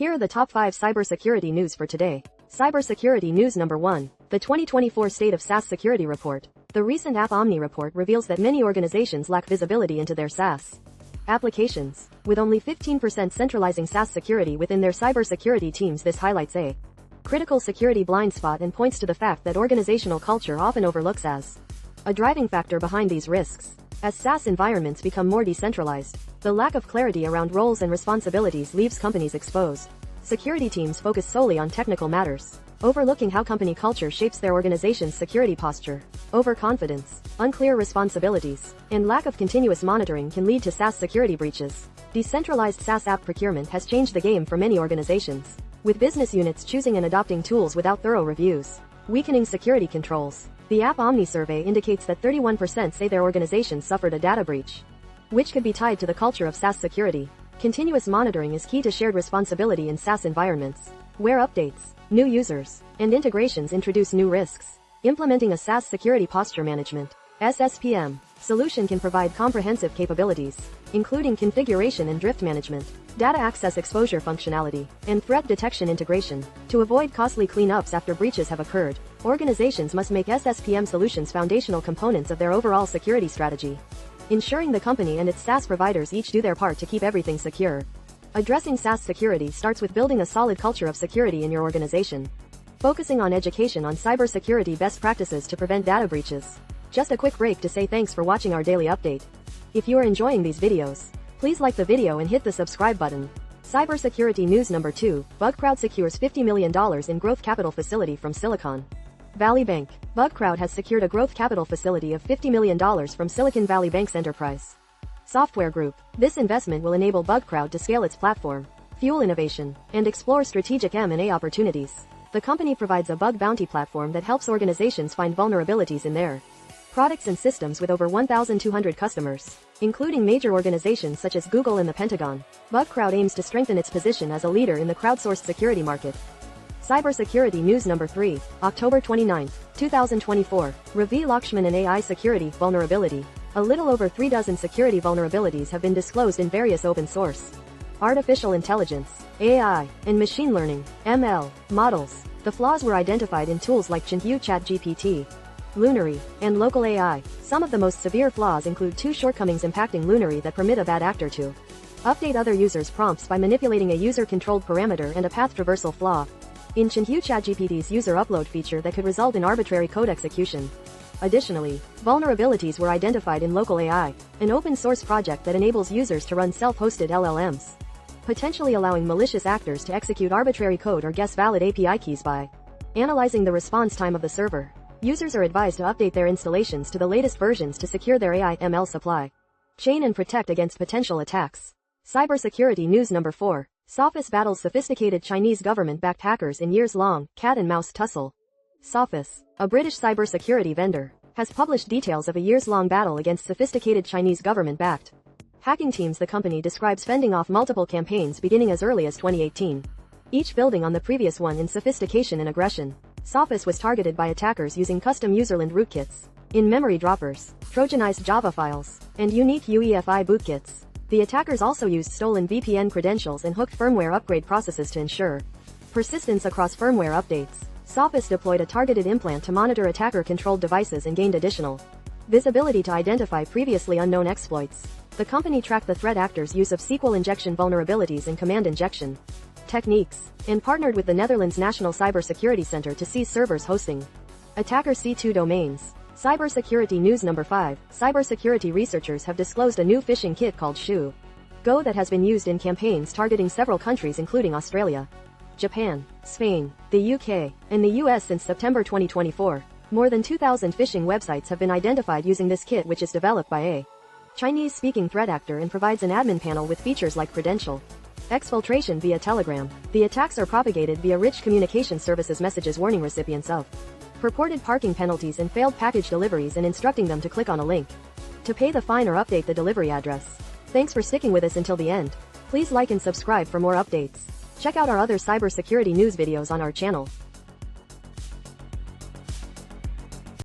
Here are the top 5 cybersecurity news for today. Cybersecurity news number 1. The 2024 State of SaaS Security Report. The recent App Omni report reveals that many organizations lack visibility into their SaaS applications, with only 15% centralizing SaaS security within their cybersecurity teams. This highlights a critical security blind spot and points to the fact that organizational culture often overlooks as a driving factor behind these risks. As SaaS environments become more decentralized, the lack of clarity around roles and responsibilities leaves companies exposed. Security teams focus solely on technical matters, overlooking how company culture shapes their organization's security posture. Overconfidence, unclear responsibilities, and lack of continuous monitoring can lead to SaaS security breaches. Decentralized SaaS app procurement has changed the game for many organizations, with business units choosing and adopting tools without thorough reviews, weakening security controls. The App Omni survey indicates that 31% say their organization suffered a data breach, which could be tied to the culture of SaaS security. Continuous monitoring is key to shared responsibility in SaaS environments, where updates, new users, and integrations introduce new risks. Implementing a SaaS security posture management (SSPM) solution can provide comprehensive capabilities, including configuration and drift management, data access exposure functionality, and threat detection integration. To avoid costly cleanups after breaches have occurred, organizations must make SSPM solutions foundational components of their overall security strategy, ensuring the company and its SaaS providers each do their part to keep everything secure. Addressing SaaS security starts with building a solid culture of security in your organization, focusing on education on cybersecurity best practices to prevent data breaches. Just a quick break to say thanks for watching our daily update. If you are enjoying these videos, please like the video and hit the subscribe button. Cybersecurity news number 2. Bugcrowd secures $50 million in growth capital facility from Silicon Valley Bank. Bugcrowd has secured a growth capital facility of $50 million from Silicon Valley Bank's enterprise software group. This investment will enable Bugcrowd to scale its platform, fuel innovation, and explore strategic M&A opportunities. The company provides a bug bounty platform that helps organizations find vulnerabilities in their products and systems with over 1,200 customers, including major organizations such as Google and the Pentagon. Bugcrowd aims to strengthen its position as a leader in the crowdsourced security market. Cybersecurity news number 3. October 29, 2024. Ravi Lakshman and AI security vulnerability. A little over 3 dozen security vulnerabilities have been disclosed in various open source artificial intelligence, AI, and machine learning, ML, models. The flaws were identified in tools like Chinhu ChatGPT, Lunary, and Local AI. Some of the most severe flaws include 2 shortcomings impacting Lunary that permit a bad actor to update other users' prompts by manipulating a user-controlled parameter, and a path traversal flaw in Chinhu ChatGPT's user upload feature that could result in arbitrary code execution. Additionally, vulnerabilities were identified in Local AI, an open-source project that enables users to run self-hosted LLMs, potentially allowing malicious actors to execute arbitrary code or guess valid API keys. By analyzing the response time of the server, users are advised to update their installations to the latest versions to secure their AI/ML supply chain and protect against potential attacks. Cybersecurity news number 4. Sophos battles sophisticated Chinese government-backed hackers in years-long cat-and-mouse tussle. Sophos, a British cybersecurity vendor, has published details of a years-long battle against sophisticated Chinese government-backed hacking teams. The company describes fending off multiple campaigns beginning as early as 2018, each building on the previous one in sophistication and aggression. Sophos was targeted by attackers using custom userland rootkits, in-memory droppers, Trojanized Java files, and unique UEFI bootkits. The attackers also used stolen VPN credentials and hooked firmware upgrade processes to ensure persistence across firmware updates. Sophos deployed a targeted implant to monitor attacker-controlled devices and gained additional visibility to identify previously unknown exploits. The company tracked the threat actors' use of SQL injection vulnerabilities and command injection techniques, and partnered with the Netherlands National Cybersecurity Center to seize servers hosting attacker C2 domains. Cybersecurity news number 5. Cybersecurity researchers have disclosed a new phishing kit called Shu Go that has been used in campaigns targeting several countries including Australia, Japan, Spain, the UK, and the US since September 2024. More than 2,000 phishing websites have been identified using this kit, which is developed by a Chinese-speaking threat actor and provides an admin panel with features like credential exfiltration via Telegram. The attacks are propagated via rich communication services messages warning recipients of purported parking penalties and failed package deliveries and instructing them to click on a link to pay the fine or update the delivery address. Thanks for sticking with us until the end. Please like and subscribe for more updates. Check out our other cybersecurity news videos on our channel.